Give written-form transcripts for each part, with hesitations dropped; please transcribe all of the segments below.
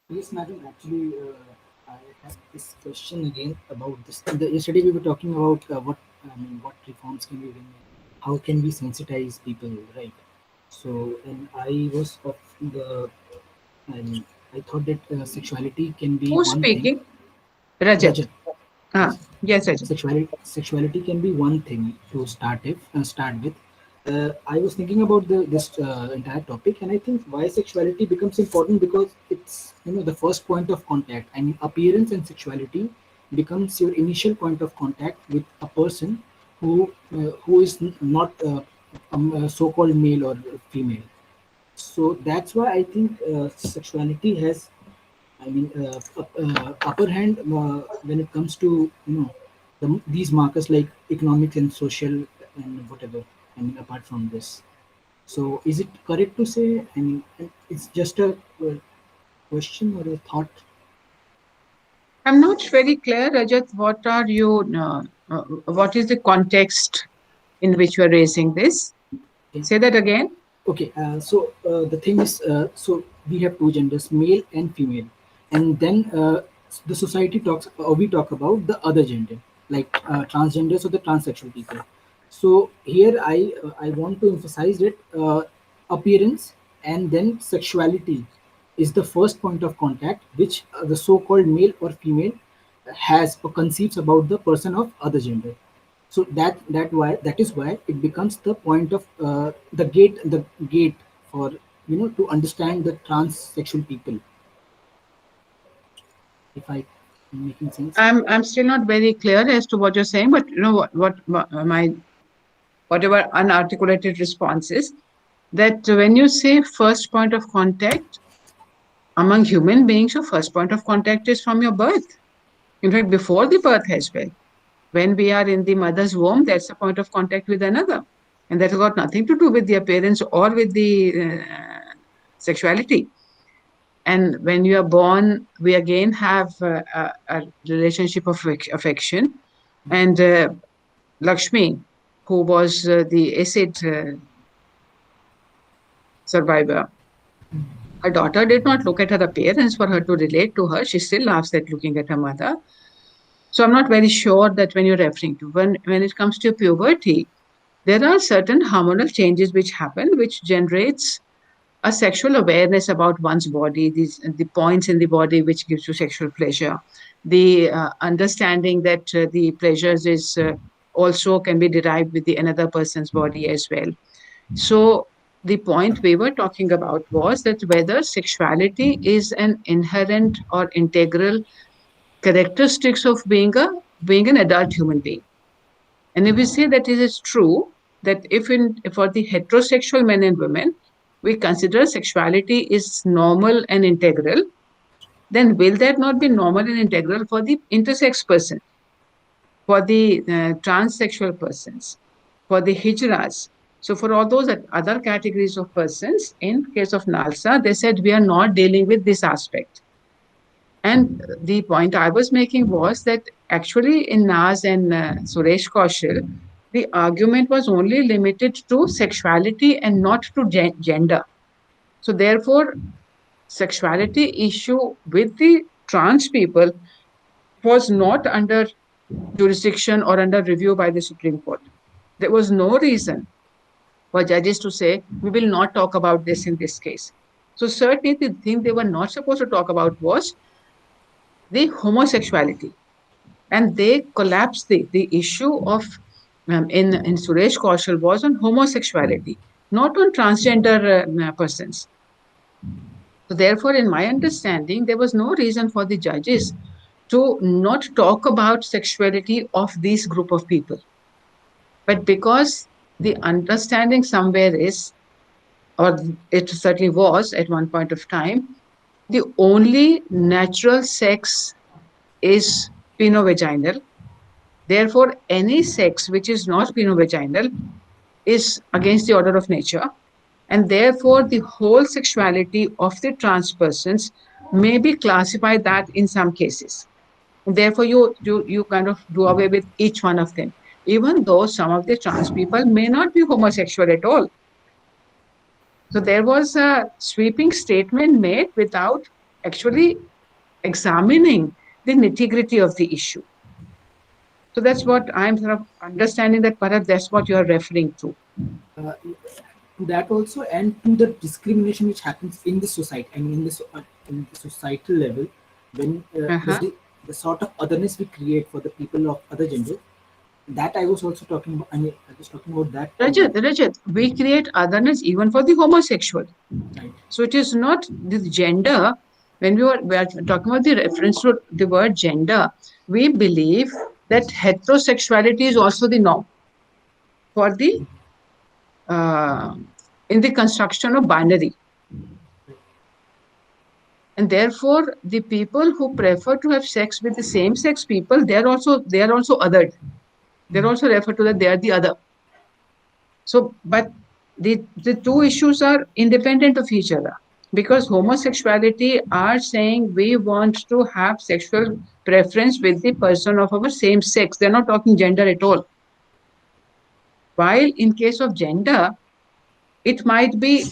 Yes, madam. Actually, I have this question again about this. Yesterday we were talking about what reforms can we bring in, how can we sensitize people, right? So, and I was of the, and I thought that sexuality can be Who's one thing. speaking? Rajat. Rajat, Ah, yes, yes, Rajat. sexuality can be one thing to start with. I was thinking about this entire topic, and I think why sexuality becomes important because it's the first point of contact. I mean, appearance and sexuality becomes your initial point of contact with a person who is not so-called male or female. So that's why I think sexuality has, I mean, upper hand when it comes to these markers like economics and social and whatever. I mean, apart from this. So is it correct to say? I mean, it's just a question or a thought. I'm not very clear, Rajat. What is the context in which you are raising this? Okay. Say that again. Okay, so the thing is, so we have two genders, male and female, and then the society talks, we talk about the other gender, like transgenders or the transsexual people. So here I want to emphasize that appearance and then sexuality is the first point of contact which the so-called male or female has or conceives about the person of other gender. So that is why it becomes the point of the gate for to understand the transsexual people, if I am making sense. I'm still not very clear as to what you're saying, but you know what my whatever unarticulated response is that when you say first point of contact among human beings, your first point of contact is from your birth. In fact, before the birth as well. When we are in the mother's womb, that's a point of contact with another. And that has got nothing to do with the appearance or with the sexuality. And when you are born, we again have a relationship of affection. And Lakshmi, who was the acid survivor, her daughter did not look at her appearance for her to relate to her. She still laughs at looking at her mother. So I'm not very sure that when you're referring to when it comes to puberty, there are certain hormonal changes which happen, which generates a sexual awareness about one's body, the points in the body which gives you sexual pleasure, the understanding that the pleasures is also can be derived with the another person's body as well. So the point we were talking about was that whether sexuality is an inherent or integral characteristics of being an adult human being. And if we say that it is true, that if in for the heterosexual men and women, we consider sexuality is normal and integral, then will that not be normal and integral for the intersex person, for the transsexual persons, for the hijras? So for all those other categories of persons, in case of NALSA, they said we are not dealing with this aspect. And the point I was making was that actually in Naz and Suresh Kaushal, the argument was only limited to sexuality and not to gender. So therefore, sexuality issue with the trans people was not under jurisdiction or under review by the Supreme Court. There was no reason for judges to say, we will not talk about this in this case. So certainly the thing they were not supposed to talk about was the homosexuality. And they collapsed the issue of in Suresh Kaushal was on homosexuality, not on transgender persons. So therefore, in my understanding, there was no reason for the judges to not talk about sexuality of this group of people. But because the understanding somewhere is, or it certainly was at one point of time, the only natural sex is penovaginal. Therefore, any sex which is not penovaginal is against the order of nature, and therefore the whole sexuality of the trans persons may be classified that in some cases. Therefore, you kind of do away with each one of them, even though some of the trans people may not be homosexual at all. So there was a sweeping statement made without actually examining the nitty-gritty of the issue. So that's what I'm sort of understanding, that perhaps that's what you're referring to. uh, to that also, and to the discrimination which happens in the society, I mean in the societal level, when Uh-huh. the sort of otherness we create for the people of other gender, that I was also talking about. I mean, I was talking about that too. Rajat, we create otherness even for the homosexual. Right. So it is not the gender. When we are talking about the reference to the word gender, we believe that heterosexuality is also the norm for the uh, in the construction of binary. And therefore, the people who prefer to have sex with the same sex people, they are also othered. They're also referred to that they are the other. So, but the two issues are independent of each other, because homosexuality are saying we want to have sexual preference with the person of our same sex. They're not talking gender at all. While in case of gender, it might be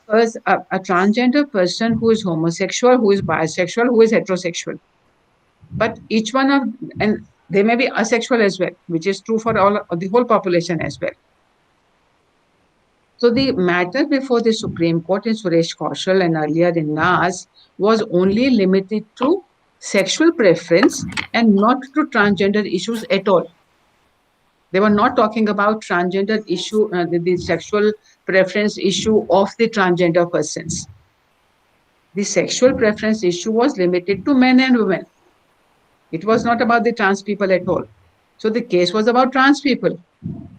a transgender person who is homosexual, who is bisexual, who is heterosexual. But each one of, and they may be asexual as well, which is true for all the whole population as well. So the matter before the Supreme Court in Suresh Kaushal and earlier in Nas was only limited to sexual preference and not to transgender issues at all. They were not talking about transgender issue, the sexual preference issue of the transgender persons. The sexual preference issue was limited to men and women. It was not about the trans people at all. So the case was about trans people.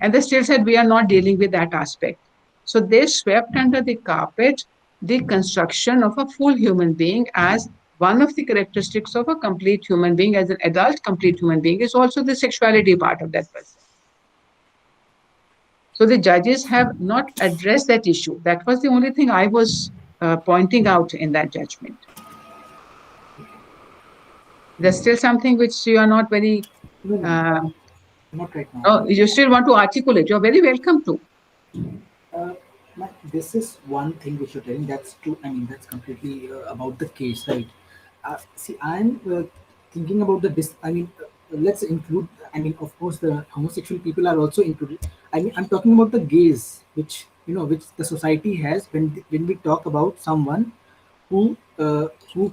And they still said, we are not dealing with that aspect. So they swept under the carpet the construction of a full human being as one of the characteristics of a complete human being, as an adult complete human being, is also the sexuality part of that person. So the judges have not addressed that issue. That was the only thing I was pointing out in that judgment. There's still something which you are not very, No, no, uh, not right now. oh, you still want to articulate. You're very welcome to. Uh, this is one thing which you're telling. That's true. I mean, that's completely about the case, right? See, I'm thinking about the I mean, let's include. I mean, of course, the homosexual people are also included. I mean, I'm talking about the gays, which which the society has when we talk about someone who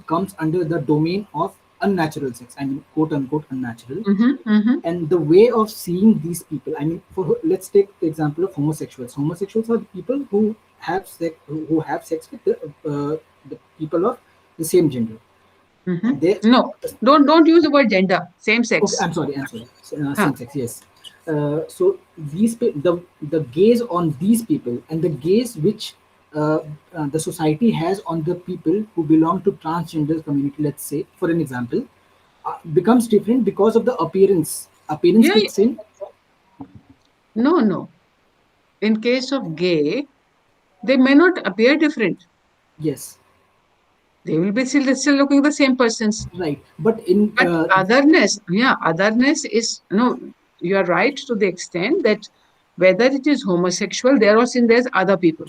comes under the domain of unnatural sex. I mean, quote unquote unnatural. And the way of seeing these people, I mean, let's take the example of homosexuals are the people who have sex with the people of the same gender. They No, don't use the word gender. Same Okay, sex. I'm sorry, Huh. same sex, yes. So the gaze on these people and the gaze which the society has on the people who belong to transgender community, let's say for an example, becomes different because of the appearance Yeah, kicks in. no. In case of gay, they may not appear different. Yes, They will be still looking the same persons. right, but in But otherness is, no, you are right to the extent that whether it is homosexual, there also there's other people.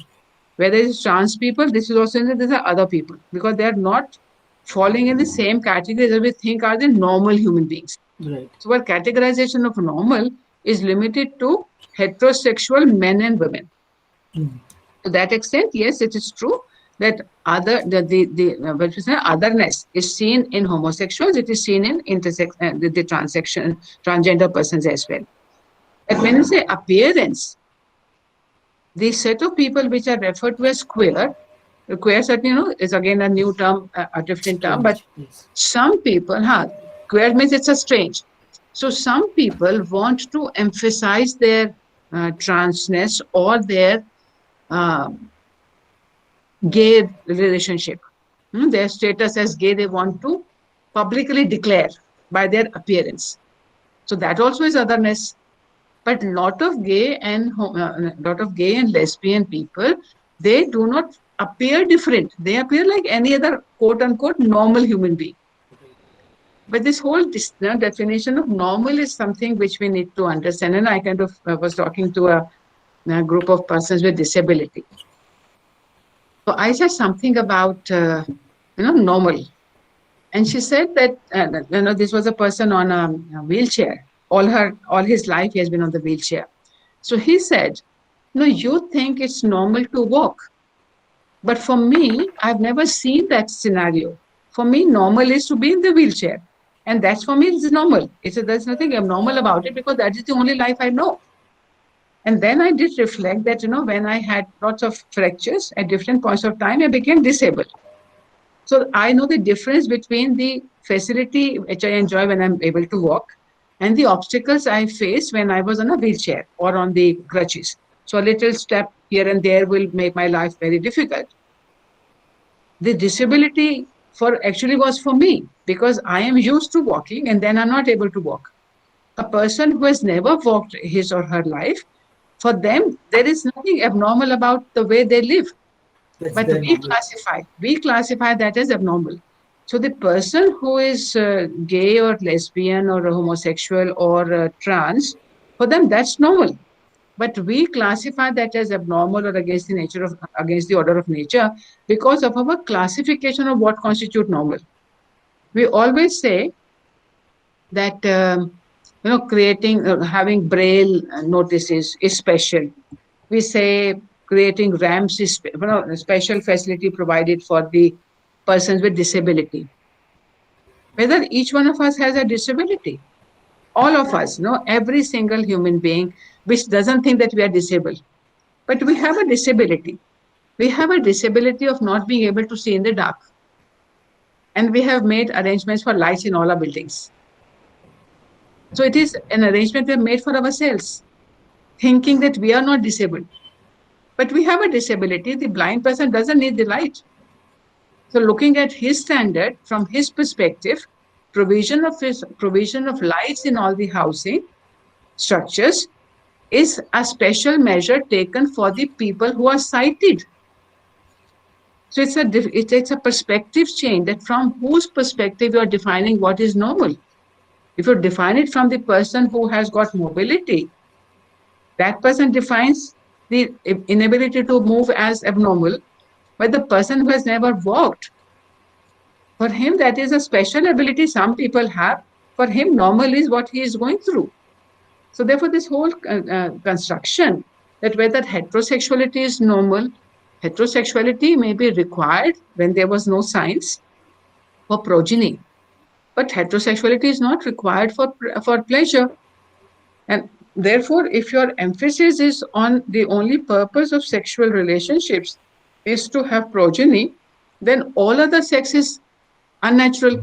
Whether it's trans people, this is also there's other people, because they are not falling in the same category that we think are the normal human beings. right. So our categorization of normal is limited to heterosexual men and women. Hmm. To that extent, yes, it is true that what we say, otherness is seen in homosexuals, it is seen in the transgender persons as well. But when you say appearance, the set of people which are referred to as queer certainly is again a new term, a different term, but Strange, yes. some people, queer means it's a strange. So some people want to emphasize their transness or their uh, gay relationship. Their status as gay, they want to publicly declare by their appearance. So that also is otherness. But lot of gay and lesbian people, they do not appear different. They appear like any other quote unquote normal human being. But this whole definition of normal is something which we need to understand. And I kind of was talking to a group of persons with disability. So I said something about normal. And she said that this was a person on a wheelchair. All his life he has been on the wheelchair. So he said, "No, you think it's normal to walk, but for me, I've never seen that scenario. For me, normal is to be in the wheelchair, and that's for me it's normal. There's nothing abnormal about it because that is the only life I know." And then I did reflect that when I had lots of fractures at different points of time, I became disabled. So I know the difference between the facility which I enjoy when I'm able to walk and the obstacles I face when I was on a wheelchair or on the crutches. So a little step here and there will make my life very difficult. The disability for actually was for me because I am used to walking and then I'm not able to walk. A person who has never walked his or her life, for them, there is nothing abnormal about the way they live. That's But their normal. we classify that as abnormal. So the person who is gay or lesbian or homosexual or trans, for them that's normal. But we classify that as abnormal or against the order of nature because of our classification of what constitute normal. We always say that creating having braille notices is special. We say creating ramps is a special facility provided for the persons with disability. Whether each one of us has a disability, all of us, every single human being which doesn't think that we are disabled, but we have a disability. We have a disability of not being able to see in the dark, and we have made arrangements for lights in all our buildings. So it is an arrangement we have made for ourselves, thinking that we are not disabled. But we have a disability. The blind person doesn't need the light. So looking at his standard from his perspective, provision of lights in all the housing structures is a special measure taken for the people who are sighted. So it's a perspective change, that from whose perspective you are defining what is normal. If you define it from the person who has got mobility, that person defines the inability to move as abnormal. But the person who has never walked, for him, that is a special ability some people have. For him, normal is what he is going through. So, therefore, this whole construction that whether heterosexuality is normal, heterosexuality may be required when there was no science for progeny, but heterosexuality is not required for pleasure. And therefore, if your emphasis is on the only purpose of sexual relationships is to have progeny, then all other sex is unnatural.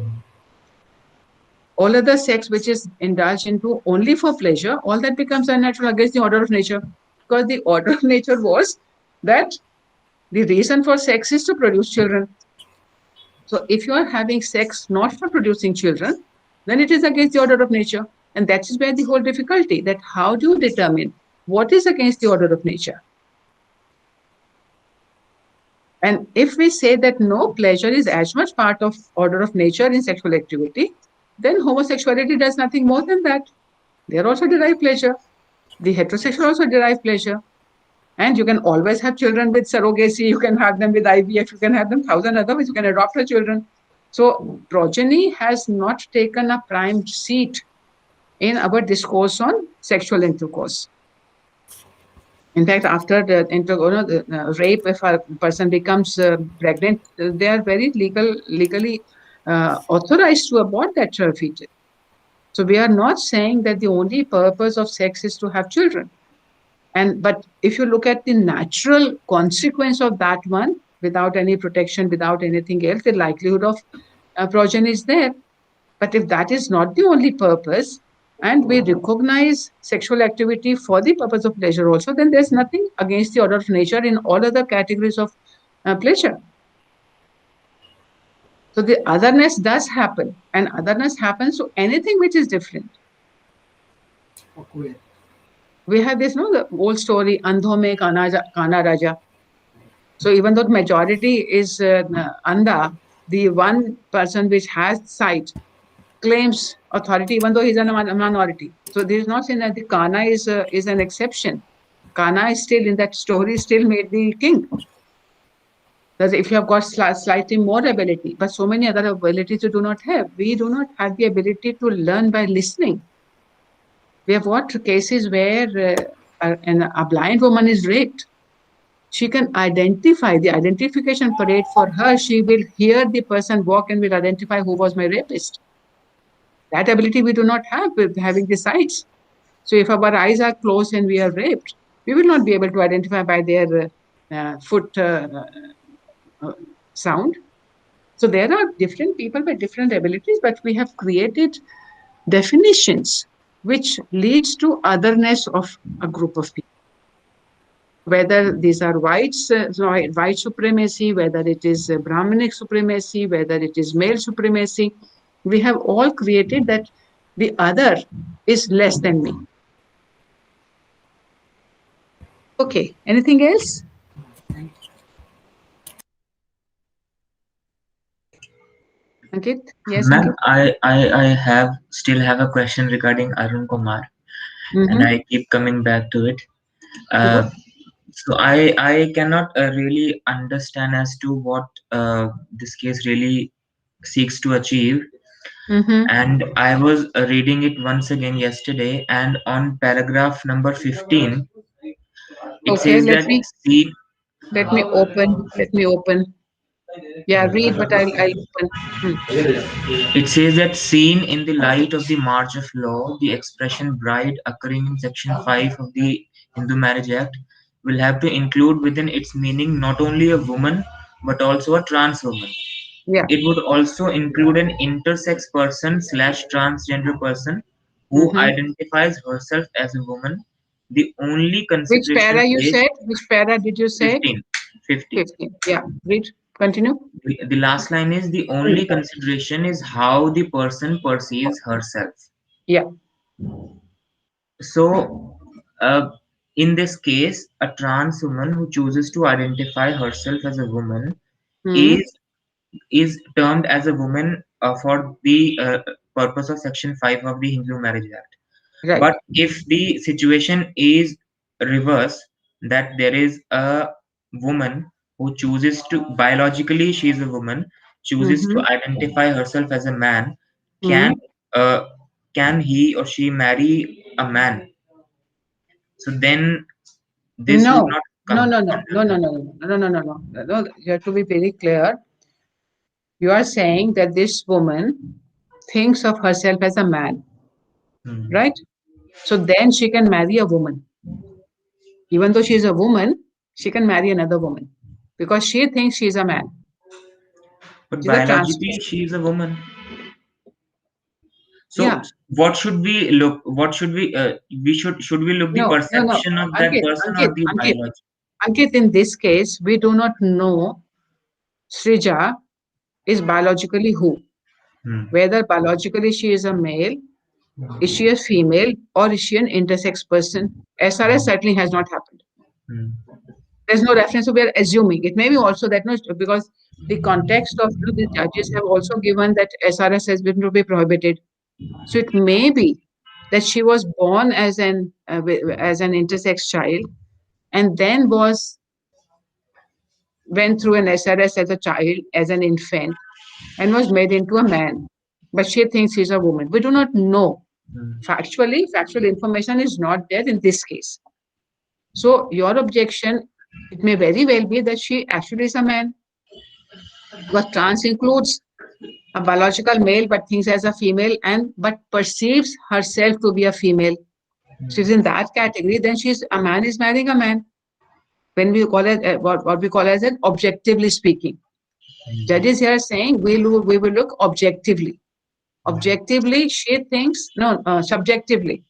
All other sex which is indulged into only for pleasure, all that becomes unnatural against the order of nature. Because the order of nature was that the reason for sex is to produce children. So if you are having sex not for producing children, then it is against the order of nature. And that is where the whole difficulty, that how do you determine what is against the order of nature? And if we say that no, pleasure is as much part of order of nature in sexual activity, then homosexuality does nothing more than that. They also derive pleasure. The heterosexual also derive pleasure. And you can always have children with surrogacy, you can have them with IVF, you can have them 1,000 other ways, you can adopt your children. So progeny has not taken a prime seat in our discourse on sexual intercourse. In fact, after the rape, if a person becomes pregnant, they are very legally authorized to abort that fetus. So we are not saying that the only purpose of sex is to have children. But if you look at the natural consequence of that one, without any protection, without anything else, the likelihood of progeny is there. But if that is not the only purpose, and we recognize sexual activity for the purpose of pleasure also, then there's nothing against the order of nature in all other categories of pleasure. So the otherness does happen, and otherness happens to anything which is different. Okay. We have this, the old story, Andho mein Kana Raja. So even though the majority is Andha, the one person which has sight claims authority, even though he's a minority. So this is not saying that the Kana is an exception. Kana is still in that story, still made the king. That if you have got slightly more ability, but so many other abilities you do not have. We do not have the ability to learn by listening. We have got cases where a blind woman is raped. She can identify the identification parade for her. She will hear the person walk and will identify who was my rapist. That ability we do not have with having the sights. So if our eyes are closed and we are raped, we will not be able to identify by their foot sound. So there are different people with different abilities, but we have created definitions which leads to otherness of a group of people. Whether these are white supremacy, whether it is Brahminic supremacy, whether it is male supremacy, we have all created that the other is less than me. Okay, anything else? Ankit? Yes, Ma'am, Ankit? I still have a question regarding Arun Kumar, and I keep coming back to it. Sure. So I cannot really understand as to what this case really seeks to achieve. And I was reading it once again yesterday, and on paragraph number 15, it Okay, says that seen. let me open. Let me open. Yeah, read, but I'll open. It says that seen in the light of the march of law, the expression bride occurring in section 5 of the Hindu Marriage Act will have to include within its meaning not only a woman but also a trans woman. Yeah. It would also include an intersex person slash transgender person who identifies herself as a woman. The only Which consideration para you is said? Which para did you say? 15. 15. 15. Yeah. Read. Continue. The last line is the only consideration is how the person perceives herself. Yeah. So, in this case, a trans woman who chooses to identify herself as a woman Hmm. is is termed as a woman for the purpose of Section 5 of the Hindu Marriage Act. Right. But if the situation is reverse, that there is a woman who chooses to biologically she is a woman chooses to identify herself as a man, Hmm. can uh, can he or she marry a man? So then this would No. not No, count. no, no, no, no, no, no, no, no, no, no, no. No, you have to be very clear. You are saying that this woman thinks of herself as a man, Hmm. right? So then she can marry a woman. Even though she is a woman, she can marry another woman because she thinks she is a man. But She's a trans biologically she is a woman. So Yeah. what should we look? What should we should we look the No, no, no. perception of that Ankit, person Ankit, or the Ankit, biology? Ankit, in this case, we do not know Srija is biologically who. Hmm. Whether biologically she is a male, is she a female, or is she an intersex person? SRS certainly has not happened. Hmm. There's no reference, so we are assuming. It may be also that no, because the context of the judges have also given that SRS has been to be prohibited. So it may be that she was born as an intersex child and then was went through an SRS as a child, as an infant, and was made into a man. But she thinks she's a woman. We do not know. Hmm. Factual information is not there in this case. So your objection, it may very well be that she actually is a man. Because trans includes a biological male but thinks as a female and but perceives herself to be a female. She's in that category, then she's a man is marrying a man. When we call it what we call as an objectively speaking. Judges here are saying we will look objectively. Objectively, she thinks no. Subjectively,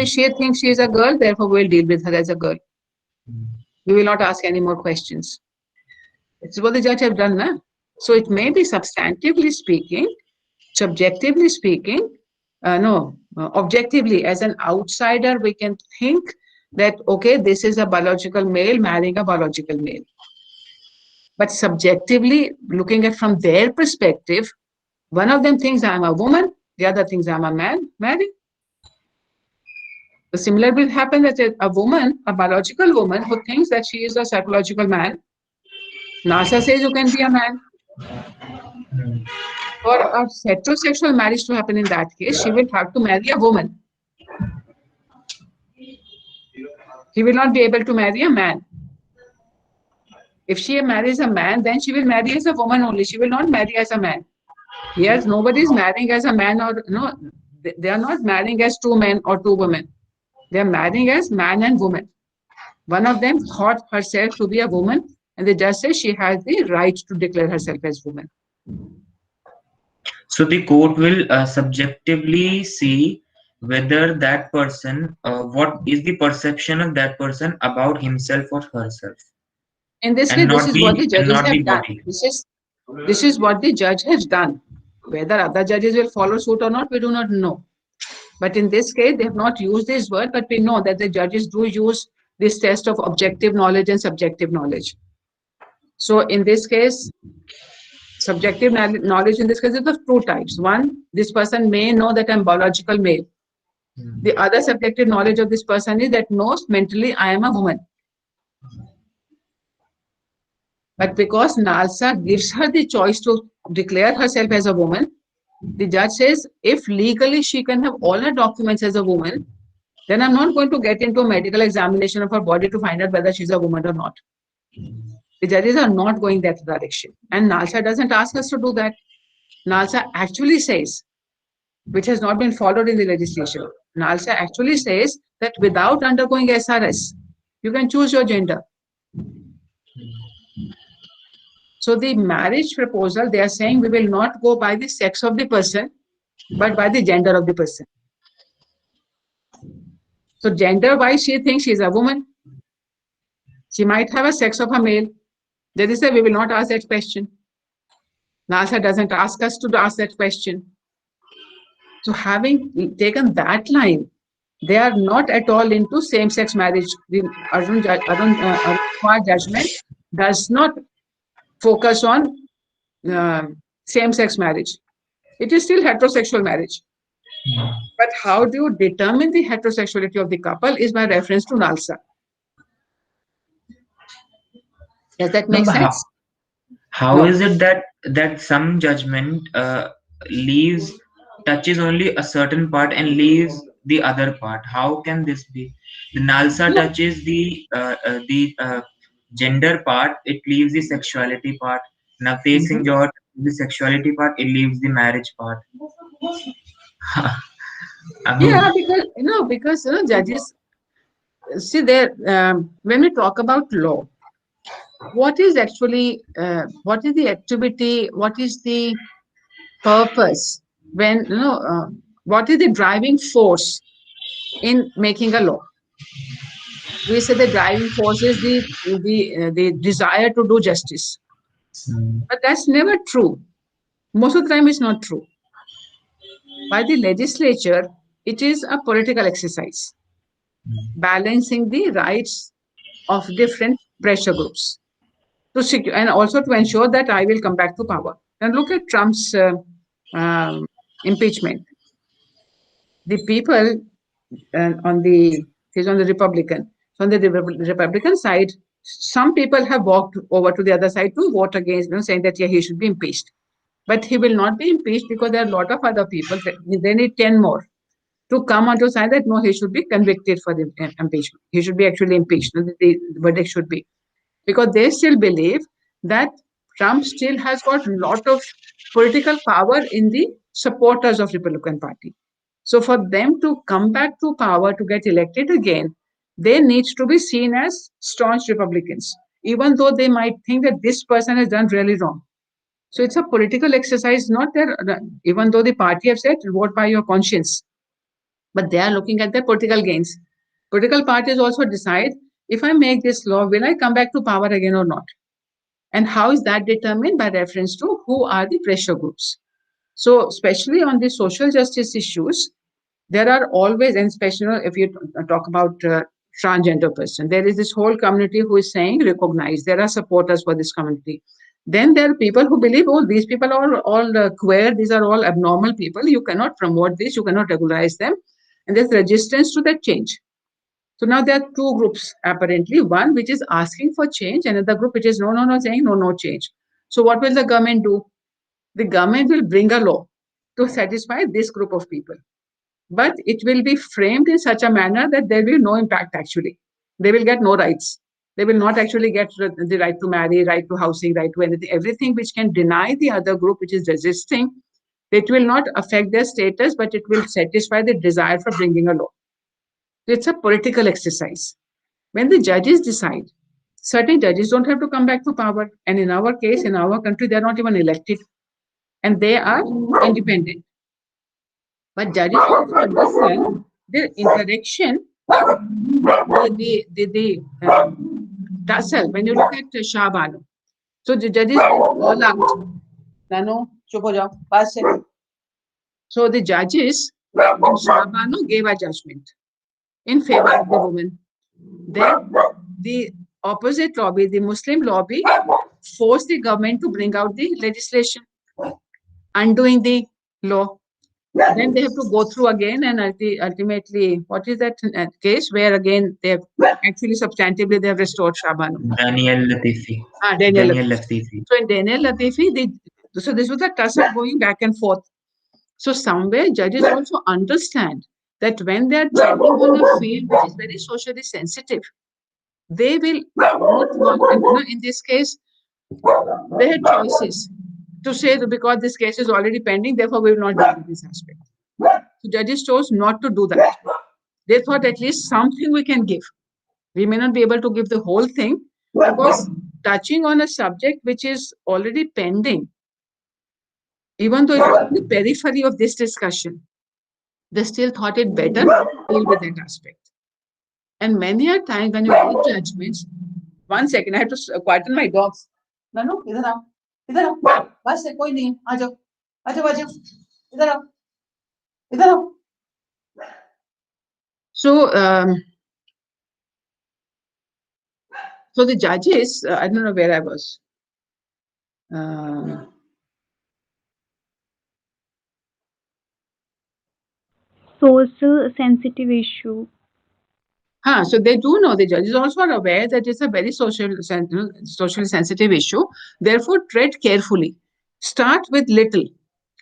she thinks she is a girl. Therefore, we'll deal with her as a girl. We will not ask any more questions. This is what the judge have done, na? So it may be substantively speaking, subjectively speaking, no, objectively, as an outsider, we can think that, okay, this is a biological male marrying a biological male. But subjectively, looking at from their perspective, one of them thinks I'm a woman, the other thinks I'm a man married. The similar will happen that a woman, a biological woman who thinks that she is a psychological man, NASA says you can be a man. For a heterosexual marriage to happen in that case, she will have to marry a woman. He will not be able to marry a man. If she marries a man, then she will marry as a woman only. She will not marry as a man. Yes, nobody is marrying as a man, or no, they are not marrying as two men or two women. They are marrying as man and woman. One of them thought herself to be a woman, and the judge says she has the right to declare herself as woman. So the court will subjectively see whether that person, what is the perception of that person about himself or herself, In this and case, this not is what the judges the have done. body. This is what the judge has done. Whether other judges will follow suit or not, we do not know. But in this case, they have not used this word, but we know that the judges do use this test of objective knowledge and subjective knowledge. So in this case, subjective knowledge in this case is of two types. One, this person may know that I'm biological male. The other subjective knowledge of this person is that knows mentally I am a woman. But because NALSA gives her the choice to declare herself as a woman, the judge says if legally she can have all her documents as a woman, then I'm not going to get into a medical examination of her body to find out whether she's a woman or not. The judges are not going that direction. And NALSA doesn't ask us to do that. NALSA actually says, which has not been followed in the legislation, NALSA actually says that without undergoing SRS, you can choose your gender. So the marriage proposal, they are saying we will not go by the sex of the person, but by the gender of the person. So gender-wise, she thinks she's a woman. She might have a sex of a male. They say we will not ask that question. NALSA doesn't ask us to ask that question. So having taken that line, they are not at all into same-sex marriage. The Arjun judgment does not focus on same-sex marriage. It is still heterosexual marriage. But how do you determine the heterosexuality of the couple is by reference to NALSA. Does that make sense? How is it that some judgment touches only a certain part and leaves the other part? How can this be? The NALSA touches the gender part, it leaves the sexuality part. Now facing your the sexuality part, it leaves the marriage part. Yeah, because judges see there when we talk about law, what is actually what is the activity, what is the purpose, when what is the driving force in making a law? We say the driving force is the desire to do justice, but that's never true. Most of the time it's not true. By the legislature, it is a political exercise, balancing the rights of different pressure groups to secure, and also to ensure that I will come back to power. And look at Trump's impeachment. The people he's on the Republican. So on the Republican side, some people have walked over to the other side to vote against, saying that he should be impeached. But he will not be impeached because there are a lot of other people. They need 10 more to come onto the side that no, he should be convicted for the impeachment. He should be actually impeached. The verdict should be. Because they still believe that Trump still has got a lot of political power in the supporters of Republican Party. So for them to come back to power, to get elected again, they need to be seen as staunch Republicans, even though they might think that this person has done really wrong. So it's a political exercise, not there, even though the party have said vote by your conscience, but they are looking at their political gains. Political parties also decide, if I make this law, will I come back to power again or not? And how is that determined? By reference to who are the pressure groups. So especially on the social justice issues, there are always, and especially if you talk about transgender person, there is this whole community who is saying recognize. There are supporters for this community. Then there are people who believe, oh, these people are all queer, these are all abnormal people. You cannot promote this, you cannot regularize them. And there's resistance to that change. So now there are two groups apparently, one which is asking for change, another group which is no, saying no change. So what will the government do? The government will bring a law to satisfy this group of people. But it will be framed in such a manner that there will be no impact actually. They will get no rights. They will not actually get the right to marry, right to housing, right to anything. Everything which can deny the other group which is resisting, it will not affect their status, but it will satisfy the desire for bringing a law. It's a political exercise. When the judges decide, certain judges don't have to come back to power. And in our case, in our country, they're not even elected and they are independent. But judges also understand their interaction, the tussle. When you look at Shah Banu, so the judges all out. Nano, chup ho jao, pass it. So the judges, Shah Banu gave a judgment in favor of the woman. Then the opposite lobby, the Muslim lobby, forced the government to bring out the legislation, undoing the law. Then they have to go through again, and ultimately, what is that case where again they have actually substantively they have restored Shah Banu? Daniel Latifi. Daniel Latifi. So in Daniel Latifi, so this was a tussle going back and forth. So somewhere judges also understand that when they are treading on a field which is very socially sensitive, they will not want, in this case, they had choices to say that because this case is already pending, therefore we will not deal with this aspect. So judges chose not to do that. They thought at least something we can give. We may not be able to give the whole thing because touching on a subject which is already pending, even though it's on the periphery of this discussion, they still thought it better to deal with that aspect. And many a time when you read judgments, 1 second, I have to quieten my dogs. No, idhar aao. Idhar aao. Bas hai, koi nahi. Aa jao. Aa jao, aa jao. Idhar aao. Idhar aao. So the judges, I don't know where I was. Social sensitive issue. So they do know, the judges also are aware that it's a very socially sensitive issue. Therefore, tread carefully. Start with little.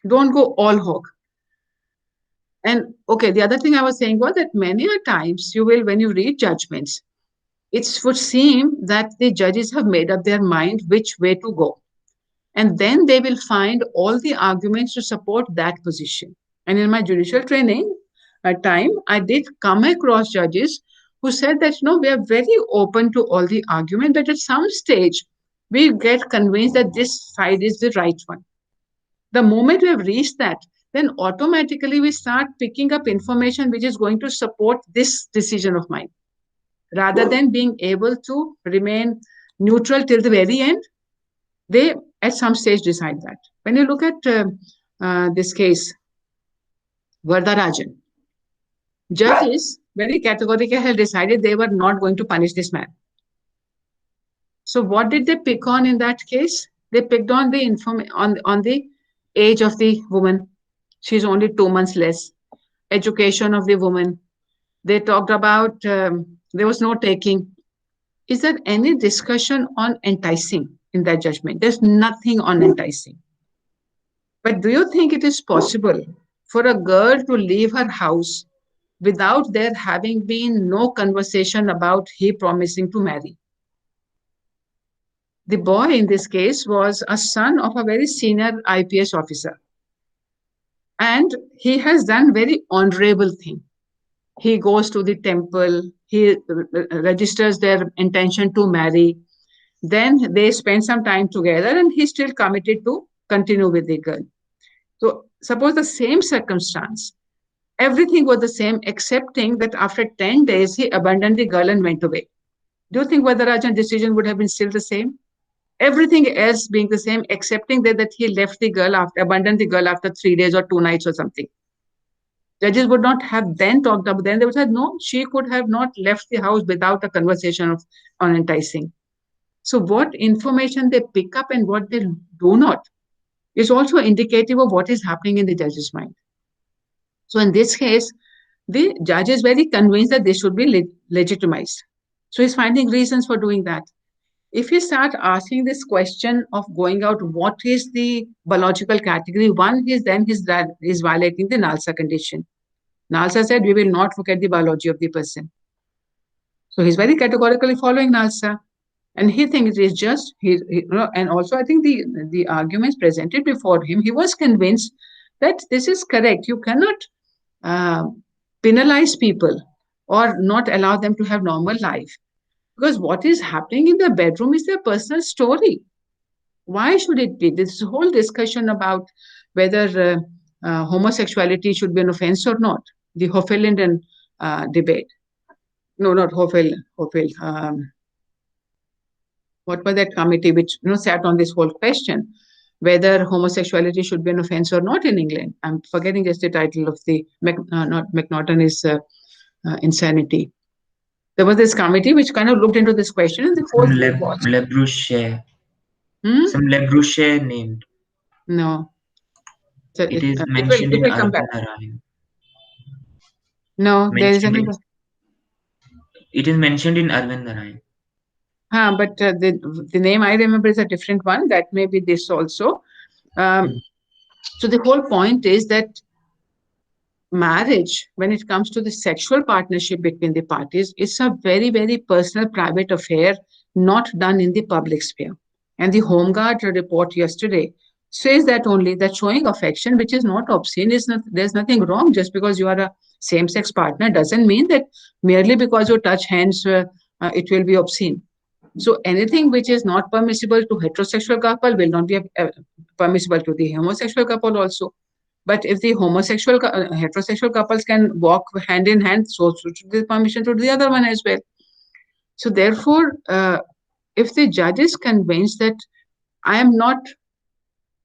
Don't go all hog. And okay, the other thing I was saying was that many a times you will, when you read judgments, it would seem that the judges have made up their mind which way to go. And then they will find all the arguments to support that position. And in my judicial training time, I did come across judges who said that, no, we are very open to all the argument, but at some stage, we get convinced that this side is the right one. The moment we have reached that, then automatically we start picking up information which is going to support this decision of mine. Rather than being able to remain neutral till the very end, they at some stage decide that. When you look at this case, Vardarajan, judges very categorically had decided they were not going to punish this man. So what did they pick on in that case? They picked on the on the age of the woman. She's only 2 months less. Education of the woman. They talked about there was no taking. Is there any discussion on enticing in that judgment? There's nothing on enticing. But do you think it is possible for a girl to leave her house without there having been no conversation about he promising to marry? The boy in this case was a son of a very senior IPS officer. And he has done very honorable thing. He goes to the temple, he registers their intention to marry. Then they spend some time together and he's still committed to continue with the girl. So suppose the same circumstance, everything was the same, excepting that after 10 days, he abandoned the girl and went away. Do you think Vardarajan's decision would have been still the same? Everything else being the same, excepting that he left the girl abandoned the girl after 3 days or 2 nights or something. Judges would not have then talked about, then they would have said, no, she could have not left the house without a conversation on enticing. So what information they pick up and what they do not is also indicative of what is happening in the judge's mind. So in this case, the judge is very convinced that this should be legitimized. So he's finding reasons for doing that. If you start asking this question of going out, what is the biological category? One is then that is violating the Nalsa condition. Nalsa said, we will not look at the biology of the person. So he's very categorically following Nalsa. And he thinks it is just, and also I think the arguments presented before him, he was convinced that this is correct. You cannot penalize people or not allow them to have normal life. Because what is happening in their bedroom is their personal story. Why should it be? This whole discussion about whether homosexuality should be an offense or not, the Hofellinden debate. No, not Hofel. What was that committee which sat on this whole question, whether homosexuality should be an offense or not in England? I'm forgetting just the title of the, not McNaughton is Insanity. There was this committee which kind of looked into this question, and the whole Le Brochet. Some Le Brochet named. No. So it is mentioned in Arvind Narayan. No, there is a. It is mentioned in Arvind Narayan. But the name I remember is a different one. That may be this also. So the whole point is that marriage, when it comes to the sexual partnership between the parties, is a very, very personal, private affair, not done in the public sphere. And the Home Guard report yesterday says that only that showing affection, which is not obscene, is not, there's nothing wrong. Just because you are a same-sex partner doesn't mean that merely because you touch hands, it will be obscene. So anything which is not permissible to heterosexual couple will not be permissible to the homosexual couple also. But if the heterosexual couples can walk hand in hand, so should be permission to the other one as well. So therefore, if the judge is convinced that I am not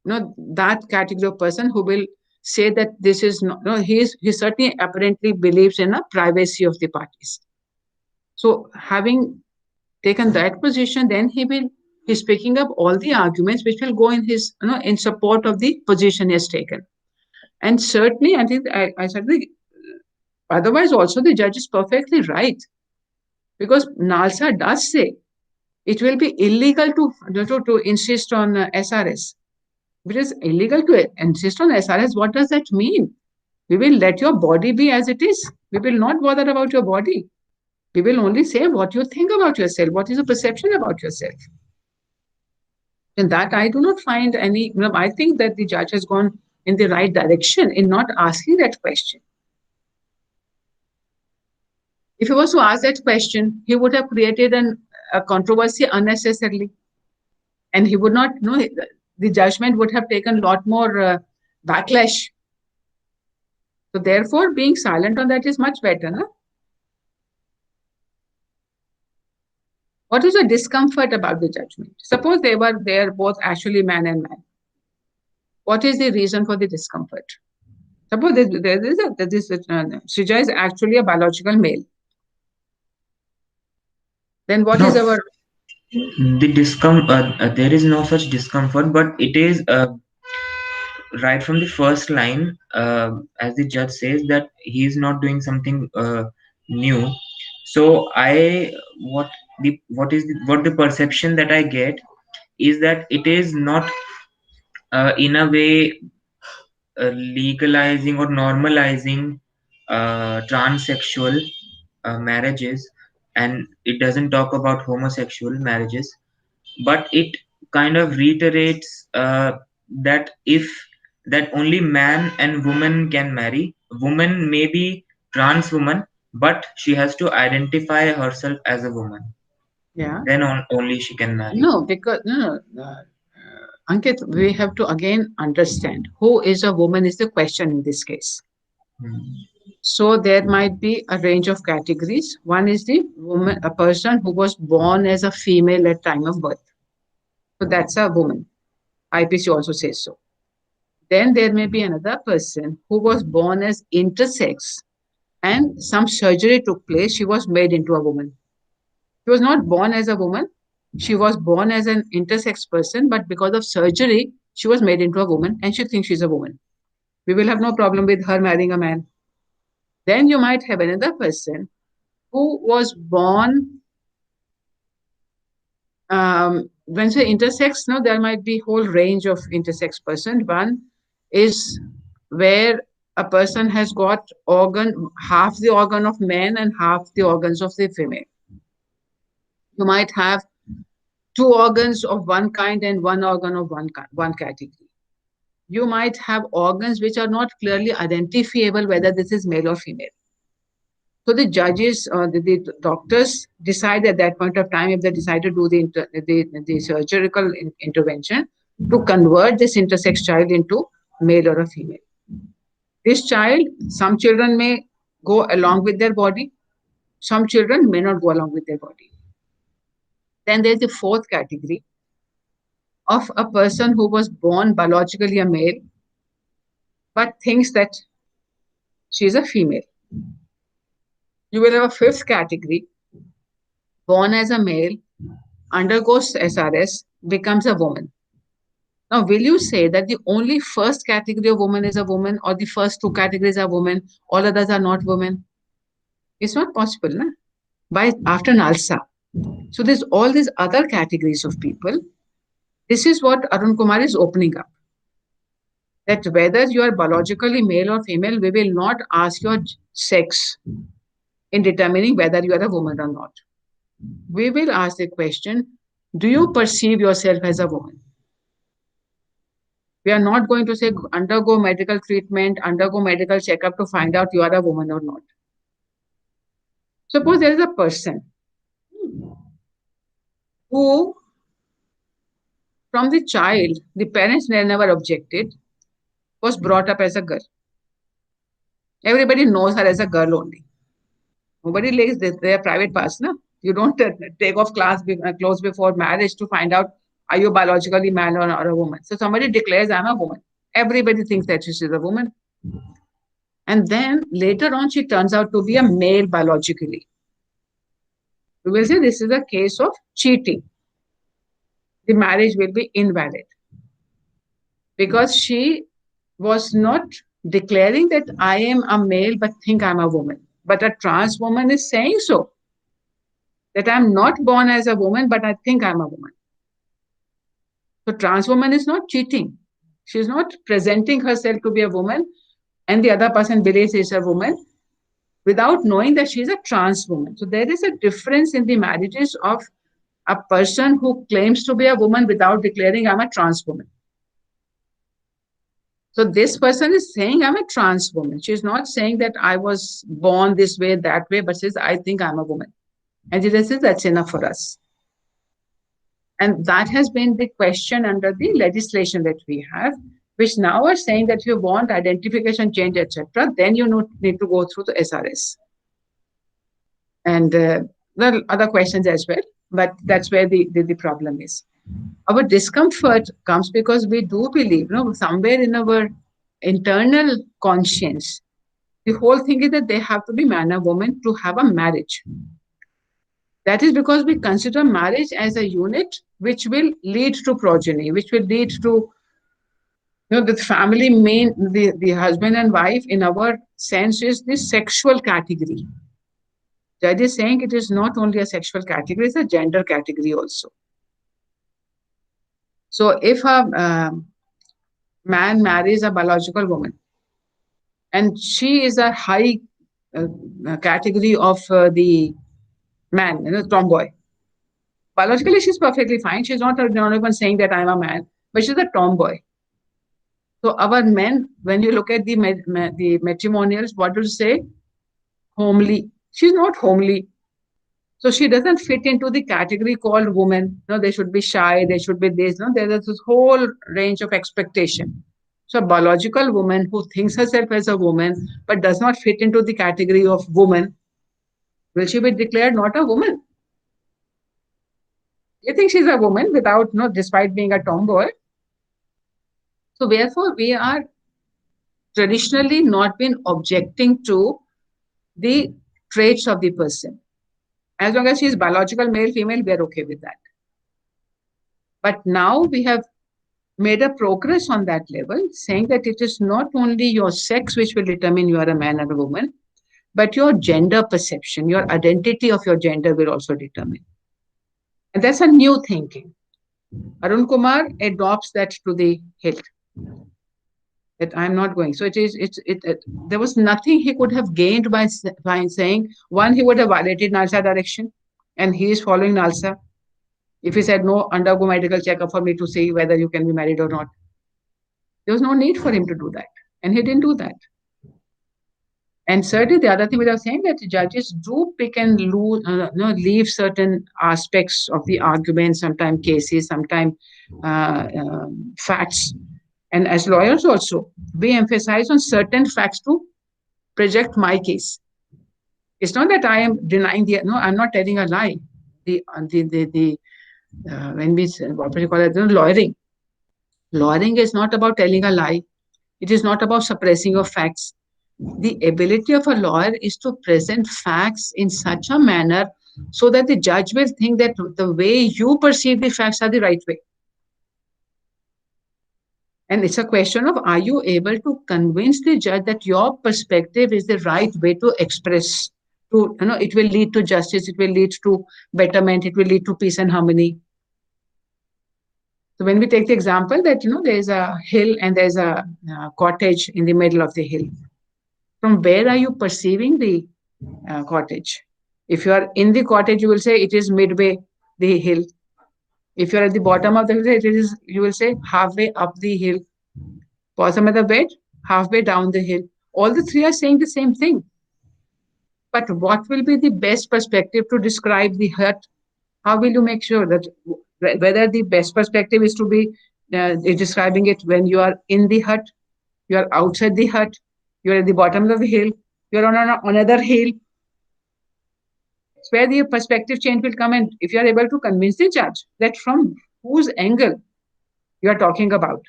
that category of person who will say that this is not, he certainly apparently believes in a privacy of the parties. So having taken that position, then he's picking up all the arguments which will go in his, in support of the position he has taken. And certainly, I think I certainly, otherwise also the judge is perfectly right. Because Nalsa does say it will be illegal to insist on SRS. It is illegal to insist on SRS. What does that mean? We will let your body be as it is. We will not bother about your body. We will only say what you think about yourself. What is your perception about yourself? And that I do not find any, I think that the judge has gone in the right direction in not asking that question. If he was to ask that question, he would have created a controversy unnecessarily. And he would not, the judgment would have taken a lot more backlash. So therefore, being silent on that is much better. No? What is the discomfort about the judgment? Suppose they are both actually man and man. What is the reason for the discomfort? Suppose Srija is actually a biological male. Then what is our... The discomfort, there is no such discomfort, but it is right from the first line, as the judge says that he is not doing something new. So what the perception that I get is that it is not in a way legalizing or normalizing transsexual marriages, and it doesn't talk about homosexual marriages, but it kind of reiterates that only man and woman can marry. Woman may be trans woman, but she has to identify herself as a woman. Yeah. Then only she can marry. No, because Ankit, we have to again understand who is a woman is the question in this case. So there might be a range of categories. One is the woman, a person who was born as a female at time of birth. So that's a woman. IPC also says so. Then there may be another person who was born as intersex and some surgery took place. She was made into a woman. She was not born as a woman. She was born as an intersex person, but because of surgery, she was made into a woman and she thinks she's a woman. We will have no problem with her marrying a man. Then you might have another person who was born, when say intersex, no, there might be whole range of intersex person. One is where a person has got half the organ of men and half the organs of the female. You might have two organs of one kind and one organ of one category. You might have organs which are not clearly identifiable whether this is male or female. So the judges or the doctors decide at that point of time, if they decide to do the surgical intervention, to convert this intersex child into male or a female. This child, some children may go along with their body, some children may not go along with their body. Then there's the fourth category of a person who was born biologically a male, but thinks that she is a female. You will have a fifth category, born as a male, undergoes SRS, becomes a woman. Now, will you say that the only first category of woman is a woman, or the first two categories are women, all others are not women? It's not possible, na? After NALSA. So there's all these other categories of people. This is what Arun Kumar is opening up. That whether you are biologically male or female, we will not ask your sex in determining whether you are a woman or not. We will ask the question, do you perceive yourself as a woman? We are not going to say undergo medical treatment, undergo medical checkup to find out you are a woman or not. Suppose there is a person who, from the child, the parents never objected, was brought up as a girl. Everybody knows her as a girl only. Nobody lays their private parts, no? You don't take off clothes before marriage to find out are you biologically man or a woman. So somebody declares I'm a woman. Everybody thinks that she's a woman. And then later on, she turns out to be a male biologically. We will say this is a case of cheating. The marriage will be invalid because she was not declaring that I am a male but think I'm a woman. But a trans woman is saying so, that I'm not born as a woman, but I think I'm a woman. So trans woman is not cheating. She's not presenting herself to be a woman and the other person believes she's a woman without knowing that she's a trans woman. So there is a difference in the marriages of a person who claims to be a woman without declaring I'm a trans woman. So this person is saying I'm a trans woman. She's not saying that I was born this way, that way, but says I think I'm a woman. And she says that's enough for us. And that has been the question under the legislation that we have, which now are saying that if you want identification change, etc., then you need to go through the SRS. And there are other questions as well, but that's where the problem is. Our discomfort comes because we do believe, somewhere in our internal conscience, the whole thing is that they have to be man or woman to have a marriage. That is because we consider marriage as a unit which will lead to progeny, which will lead to, the family the husband and wife in our sense is the sexual category. Judge is saying it is not only a sexual category, it's a gender category also. So if a man marries a biological woman and she is a high category of the man, tomboy. Biologically, she's perfectly fine. She's not even saying that I'm a man, but she's a tomboy. So our men, when you look at the matrimonials, what do you say? Homely. She's not homely. So she doesn't fit into the category called woman. They should be shy. They should be this. There's this whole range of expectation. So a biological woman who thinks herself as a woman but does not fit into the category of woman, will she be declared not a woman? You think she's a woman despite being a tomboy? So therefore, we are traditionally not been objecting to the traits of the person. As long as she is biological, male, female, we are okay with that. But now we have made a progress on that level, saying that it is not only your sex which will determine you are a man or a woman, but your gender perception, your identity of your gender will also determine. And that's a new thinking. Arun Kumar adopts that to the hilt. That I'm not going. So there was nothing he could have gained by saying, one, he would have violated NALSA direction, and he is following NALSA. If he said, no, undergo medical checkup for me to see whether you can be married or not, there was no need for him to do that. And he didn't do that. And certainly the other thing we are saying that judges do pick and leave certain aspects of the argument, sometimes cases, sometimes facts. And as lawyers also, we emphasize on certain facts to project my case. It's not that I am denying I'm not telling a lie. When we what we call it, lawyering. Lawyering is not about telling a lie. It is not about suppressing your facts. The ability of a lawyer is to present facts in such a manner so that the judge will think that the way you perceive the facts are the right way. And it's a question of, are you able to convince the judge that your perspective is the right way to express? It will lead to justice, it will lead to betterment, it will lead to peace and harmony. So when we take the example that, there's a hill and there's a cottage in the middle of the hill. From where are you perceiving the cottage? If you are in the cottage, you will say it is midway the hill. If you are at the bottom of the hill, you will say halfway up the hill. Bottom of the bed, halfway down the hill. All the three are saying the same thing. But what will be the best perspective to describe the hut? How will you make sure that whether the best perspective is to be describing it when you are in the hut, you are outside the hut, you are at the bottom of the hill, you are on another hill? It's where the perspective change will come in. If you are able to convince the judge that from whose angle you are talking about.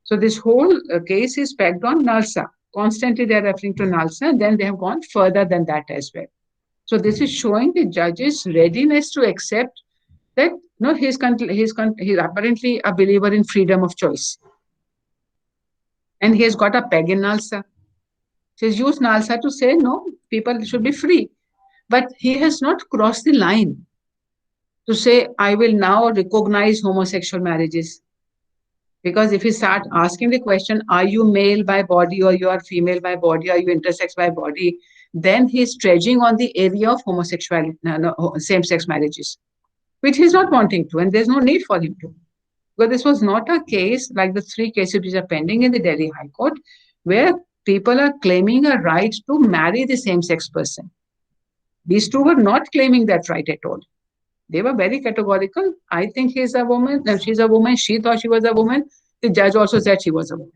So this whole case is pegged on NALSA. Constantly they are referring to NALSA, and then they have gone further than that as well. So this is showing the judge's readiness to accept that he's apparently a believer in freedom of choice. And he has got a peg in NALSA. He has used NALSA to say, no, people should be free. But he has not crossed the line to say, I will now recognize homosexual marriages. Because if you start asking the question, are you male by body or you are female by body, are you intersex by body, then he's dredging on the area of homosexuality, same-sex marriages, which he's not wanting to, and there's no need for him to. Because this was not a case like the 3 cases which are pending in the Delhi High Court, where people are claiming a right to marry the same-sex person. These 2 were not claiming that right at all. They were very categorical. I think he's a woman. She's a woman. She thought she was a woman. The judge also said she was a woman.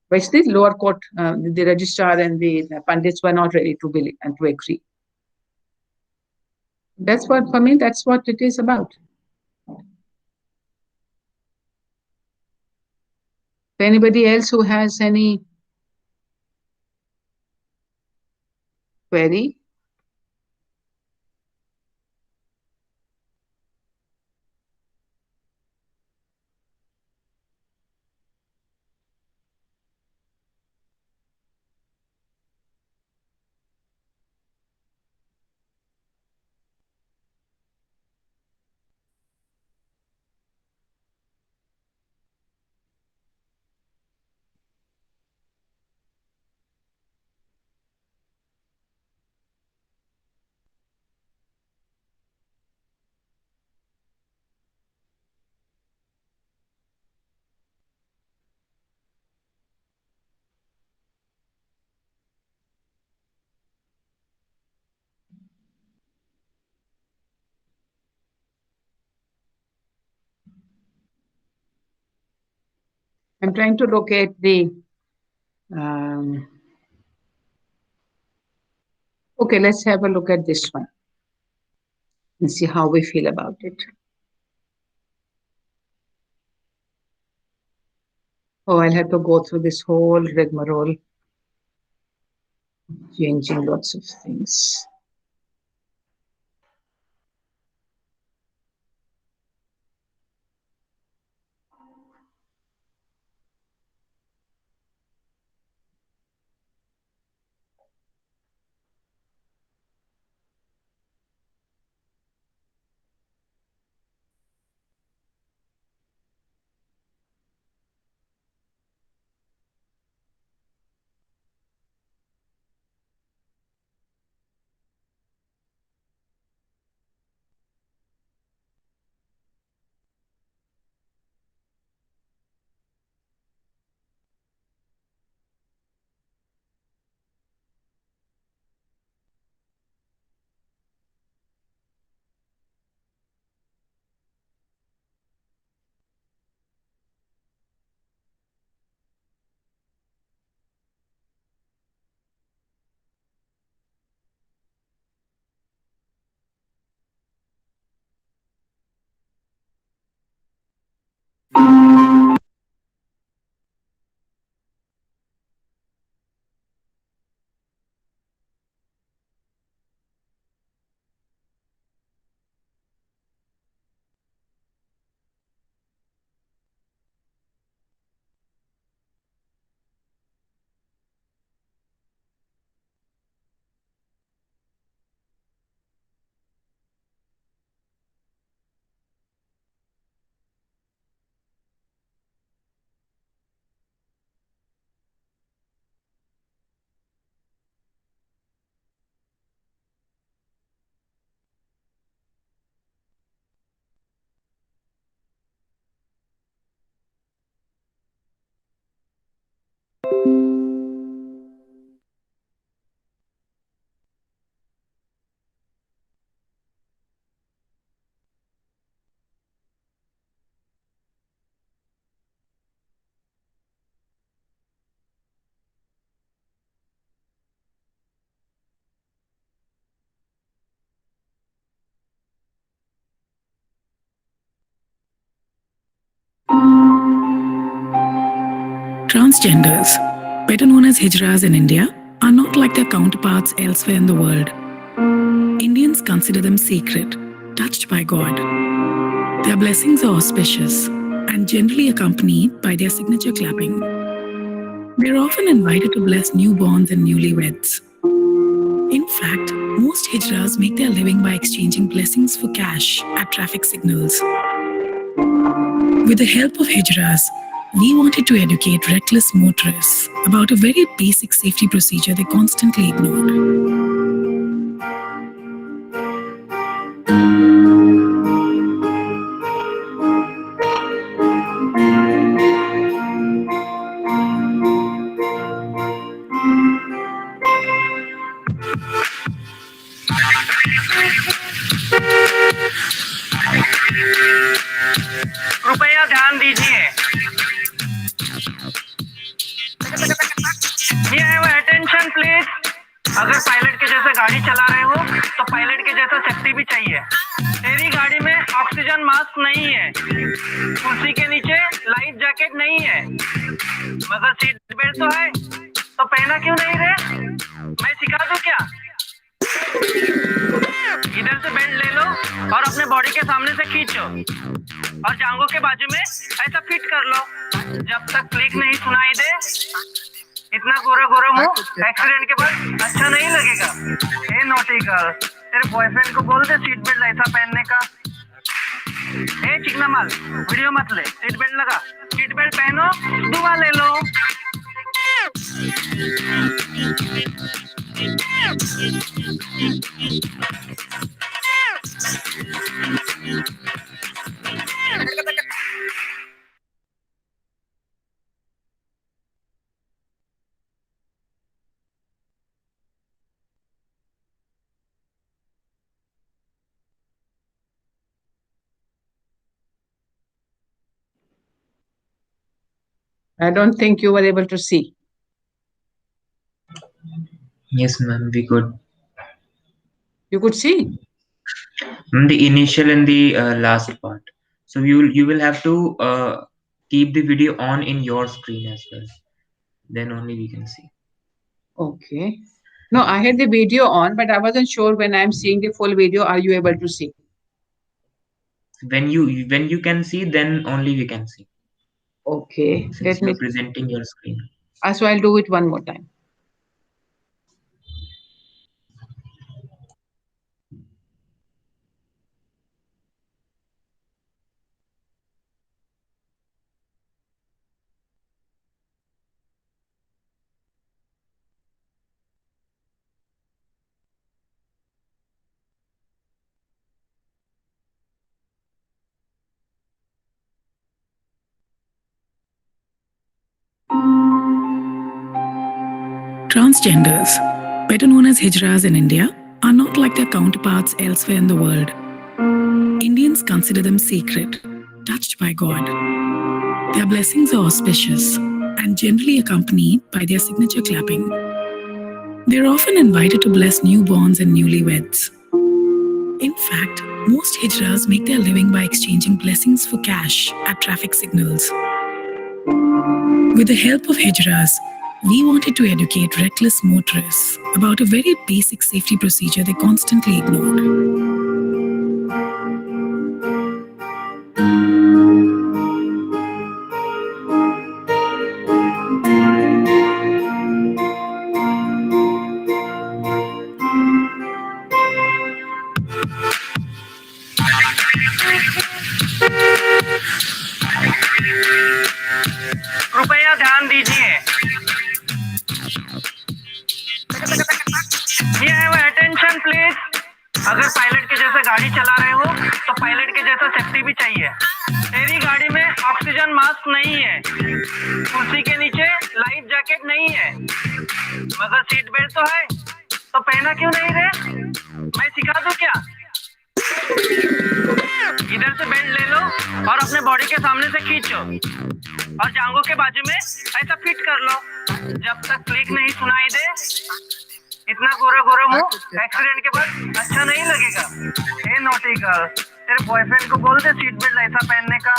Which the lower court, the registrar and the pundits were not ready to believe and to agree. That's what, for me, that's what it is about. Anybody else who has any query? I'm trying to locate the okay, let's have a look at this one and see how we feel about it. Oh, I'll have to go through this whole rigmarole, changing lots of things. Transgenders, better known as Hijras in India, are not like their counterparts elsewhere in the world. Indians consider them sacred, touched by God. Their blessings are auspicious and generally accompanied by their signature clapping. They are often invited to bless newborns and newlyweds. In fact, most Hijras make their living by exchanging blessings for cash at traffic signals. With the help of Hijras, we wanted to educate reckless motorists about a very basic safety procedure they constantly ignored. कृपया ध्यान दीजिए। ये है वो attention please. अगर pilot के जैसे गाड़ी चला रहे हो तो पायलट के जैसा सेफ्टी भी चाहिए। तेरी गाड़ी में ऑक्सीजन मास्क नहीं है, कुर्सी के नीचे लाइफ जैकेट नहीं है, मगर सीट बेल्ट तो है, तो पहना क्यों नहीं रे? मैं सिखा दूं क्या? इधर से बेल्ट ले लो और अपने बॉडी के सामने से खींचो और जांघों के बाजू में ऐसा फिट कर लो। जब तक क्लिक नहीं सुनाई दे, इतना गोरा गोरा मुंह एक्सीडेंट के बाद अच्छा नहीं लगेगा। ए नॉटी गर्ल, तेरे बॉयफ्रेंड को बोल दे सीट बेल्ट ऐसा पहनने का। ए चिकना माल, वीडियो मत ले, सीट बेल्ट लगा। सीट बेल्ट पहनो, दुआ ले लो। I don't think you were able to see. Yes, ma'am, we could. You could see? The initial and the last part. So you will have to keep the video on in your screen as well. Then only we can see. Okay. No, I had the video on, but I wasn't sure when I'm seeing the full video, are you able to see? When you can see, then only we can see. Okay. Since you're presenting your screen. So I'll do it one more time. Transgenders, better known as Hijras in India, are not like their counterparts elsewhere in the world. Indians consider them sacred, touched by God. Their blessings are auspicious and generally accompanied by their signature clapping. They are often invited to bless newborns and newlyweds. In fact, most Hijras make their living by exchanging blessings for cash at traffic signals. With the help of Hijras, we wanted to educate reckless motorists about a very basic safety procedure they constantly ignored. कृपया ध्यान दीजिए। ये है वो attention please. अगर pilot के जैसे गाड़ी चला रहे हो तो पायलट के जैसा सेफ्टी भी चाहिए। तेरी गाड़ी में ऑक्सीजन मास्क नहीं है, कुर्सी के नीचे लाइफ जैकेट नहीं है, मगर सीट बेल्ट तो है, तो पहना क्यों नहीं रे? मैं सिखा दूं क्या? इधर से बेल्ट ले लो और अपने बॉडी के सामने से खींचो और जांघों के बाजू में ऐसा फिट कर लो। जब तक क्लिक नहीं सुनाई दे, इतना गोरा गोरा मुंह एक्सीडेंट के बाद अच्छा नहीं लगेगा। ए नॉटी गर्ल, तेरे बॉयफ्रेंड को बोल दे सीट बेल्ट ऐसा पहनने का।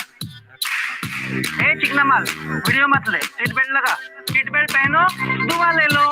ए चिकना माल, वीडियो मत ले, सीट बेल्ट लगा, सीट बेल्ट पहनो, दुआ ले लो।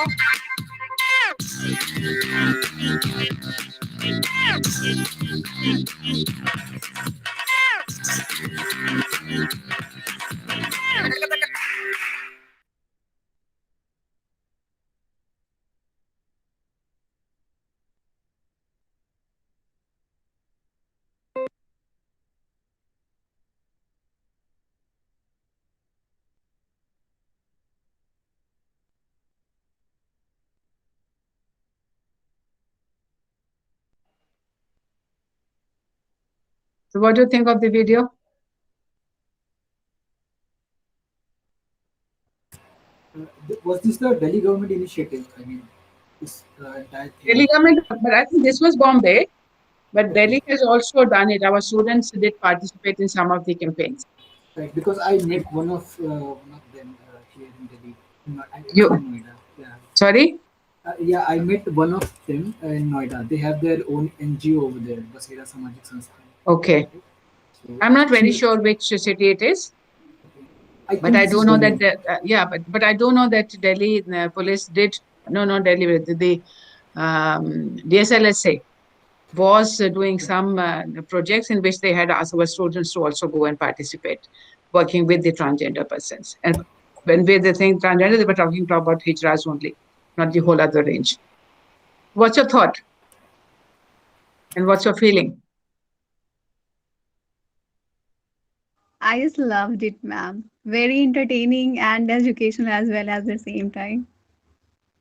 So what do you think of the video? Was this the Delhi government initiative? I mean, this entire thing. Delhi government, but I think this was Bombay, but Delhi has also done it. Our students did participate in some of the campaigns. Right, because I met one of them here in Delhi. You- in Noida. Yeah. Sorry? Yeah, I met one of them in Noida. They have their own NGO over there, Basira Samajik Sansthan. Okay. So I'm not very she- sure which city it is, I but think I this do is know Delhi. that, but I do know that Delhi police did, no, not Delhi, the DSLSA was doing some projects in which they had asked our students to also go and participate, working with the transgender persons. And when they think transgender, they were talking about hijras only, not the whole other range. What's your thought? And what's your feeling? I just loved it, ma'am. Very entertaining and educational as well at the same time.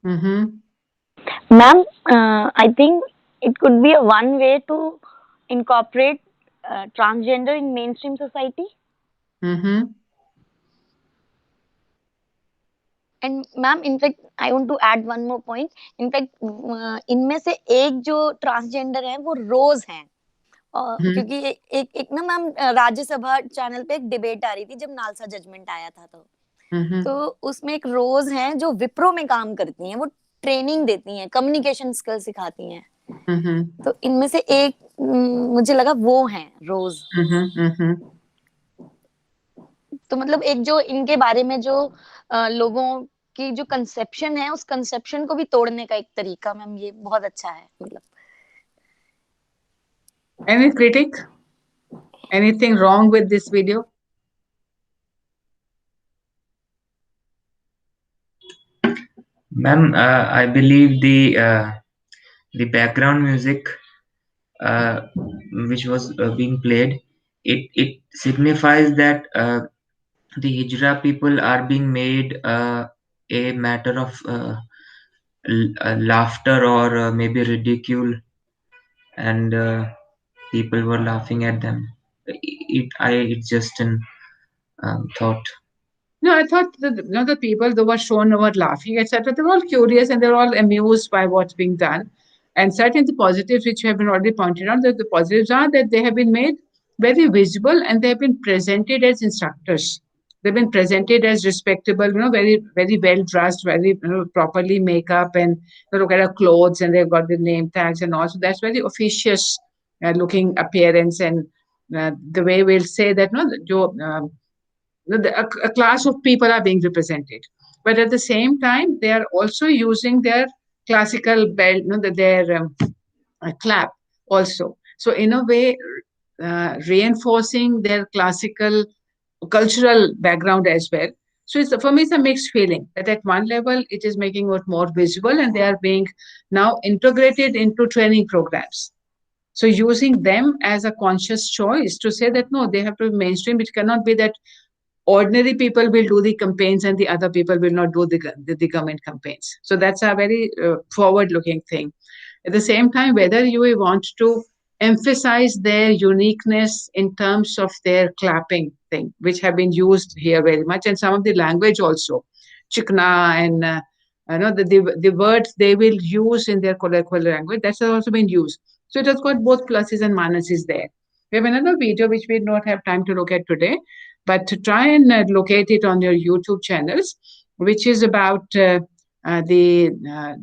Mm-hmm. Ma'am, I think it could be a one way to incorporate transgender in mainstream society. Mm-hmm. And ma'am, in fact, I want to add one more point. In fact, इनमें से एक जो transgender है वो रोज हैं. क्योंकि एक ना मैम राज्यसभा चैनल पे एक डिबेट आ रही थी जब नालसा जजमेंट आया था तो उसमें एक रोज हैं जो विप्रो में काम करती हैं. वो ट्रेनिंग देती हैं, कम्युनिकेशन स्किल सिखाती हैं. तो इनमें से एक मुझे लगा वो हैं रोज. तो मतलब एक जो इनके बारे में जो लोगों की जो कंसेप्शन है उस कंसेप्शन को भी तोड़ने का एक तरीका मैम ये बहुत अच्छा है. मतलब Any critic? Anything wrong with this video? Ma'am, I believe the background music which was being played, it signifies that the Hijra people are being made a matter of laughter or maybe ridicule, and people were laughing at them. It's just an thought. No, I thought that the people who were shown were laughing, etc. They're all curious and they're all amused by what's being done. And certainly the positives which have been already pointed out, that the positives are that they have been made very visible and they have been presented as instructors. They've been presented as respectable, very, very well dressed, very properly makeup and look at their clothes and they've got the name tags and all. So that's very officious looking appearance and the way we'll say that, a class of people are being represented, but at the same time they are also using their classical belt, their clap also. So in a way, reinforcing their classical cultural background as well. So for me, it's a mixed feeling that at one level it is making it more visible, and they are being now integrated into training programs. So using them as a conscious choice to say that no, they have to be mainstream. It cannot be that ordinary people will do the campaigns and the other people will not do the government campaigns. So that's a very forward-looking thing. At the same time, whether you want to emphasize their uniqueness in terms of their clapping thing, which have been used here very much, and some of the language also, chikna and the words they will use in their colloquial language, that's also been used. So it has got both pluses and minuses there. We have another video which we don't have time to look at today, but to try and locate it on your YouTube channels, which is about the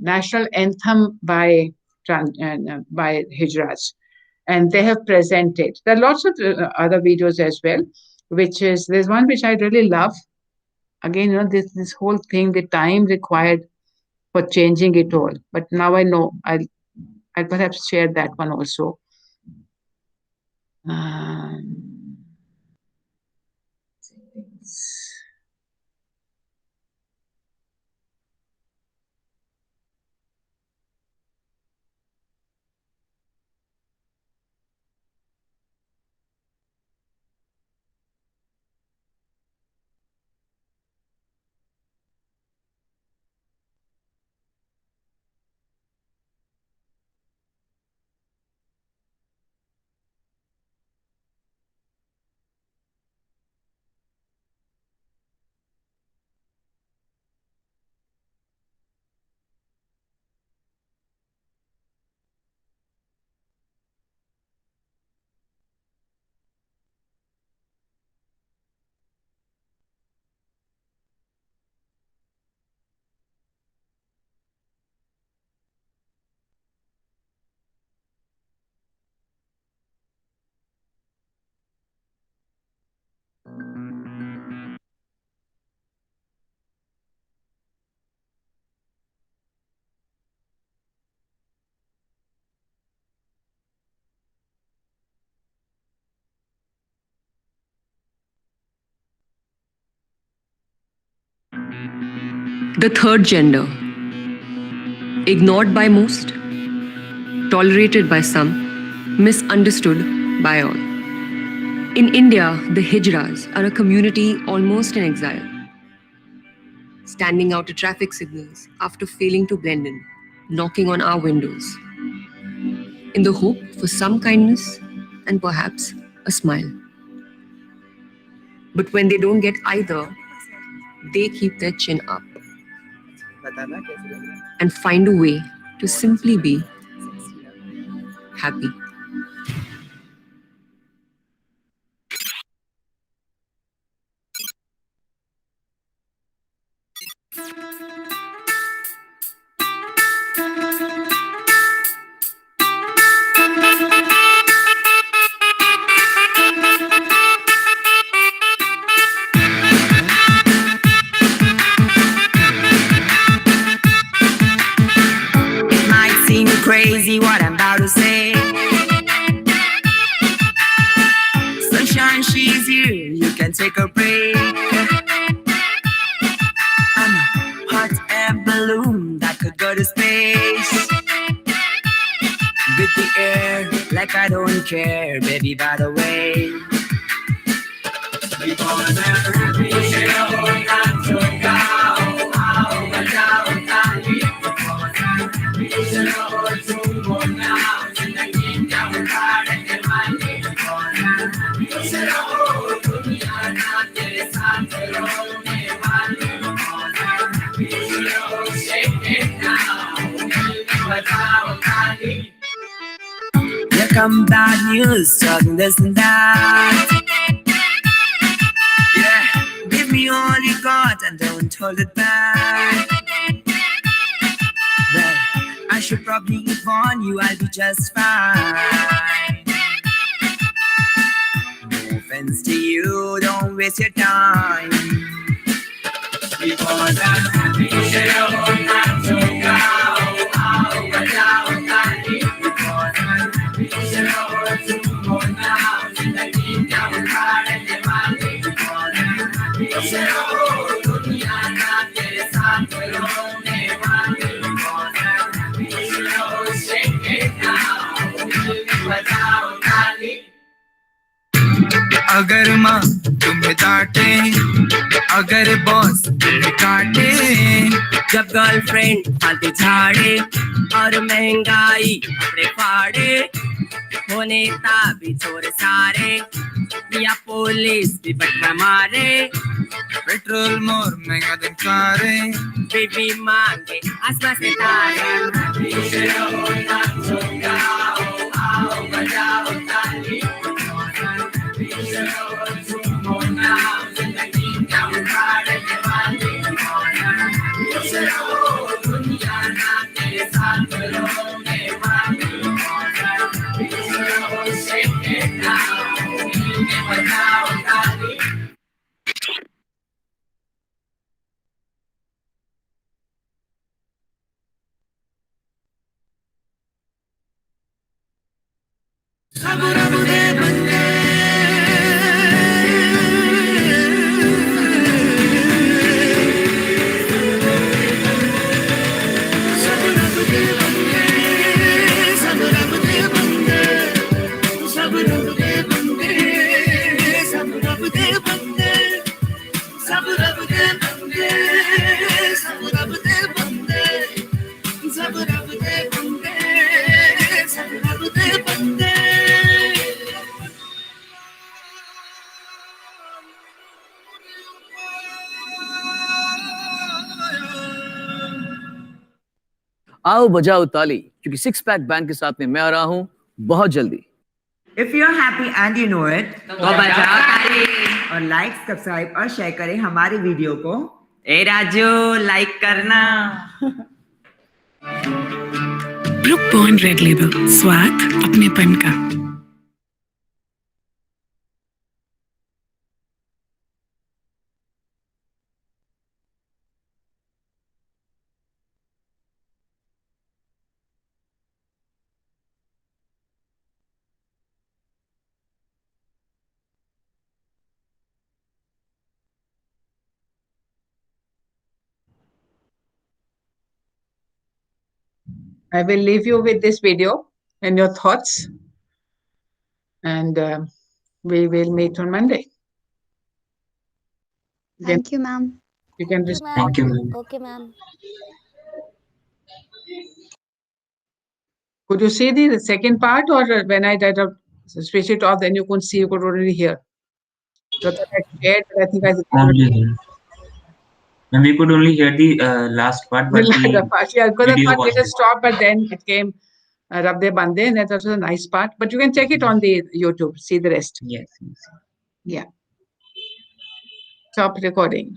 national anthem by Hijras. And they have presented. There are lots of other videos as well, which is, there's one which I really love. Again, this whole thing, the time required for changing it all. But now I know I'll perhaps share that one also. The third gender, ignored by most, tolerated by some, misunderstood by all. In India, the Hijras are a community almost in exile, standing out at traffic signals after failing to blend in, knocking on our windows, in the hope for some kindness and perhaps a smile. But when they don't get either, they keep their chin up and find a way to simply be happy. Crazy what I'm about to say. Sunshine, she's here, you can take a break. I'm a hot air balloon that could go to space. With the air, like I don't care, baby, by the way. Here come bad news, talking this and that. Yeah, give me all you got and don't hold it back. Well, I should probably warn you, I'll be just fine. No offense to you, don't waste your time. Because I'm happy, अगर माँ तुम्हें डांटे, अगर boss तुम्हें काटे, जब girlfriend फालतू झाड़े और महंगाई कपड़े फाड़े, हो नेता भी चोर सारे या पुलिस भी बटवा मारे, पेट्रोल मोर महंगा दिन सारे, बीबी मांगे आसमान से तारे। सब रब दे बंदे सब रब दे बंदे सब रब दे बंदे सब रब दे बंदे सब रब दे बंदे सब रब दे बंदे सब रब दे बंदे सब रब दे बंदे सब रब दे बंदे आओ बजाओ ताली, क्योंकि सिक्स पैक बैंड के साथ में मैं आ रहा हूं बहुत जल्दी। If you're happy and you know it, तो बजाओ ताली और लाइक, सब्सक्राइब और शेयर करें हमारे वीडियो को। ए राजू लाइक करना। ब्रुक बॉन्ड रेड लेबल, स्वाद अपनेपन का। I will leave you with this video and your thoughts, and we will meet on Monday. Thank you, ma'am. You can Thank you, respond. Thank you, ma'am. Okay, ma'am. Could you see the second part, or when I did switch it off, then you couldn't see, you could already hear? So that I shared, but I think I Only here. And we could only hear the last part, but the the part, yeah, because I video thought was let us there. stop, but then it came Rab De Bande, and that was a nice part. But you can check it on the YouTube, see the rest. Yes, yes. Yeah. Stop recording.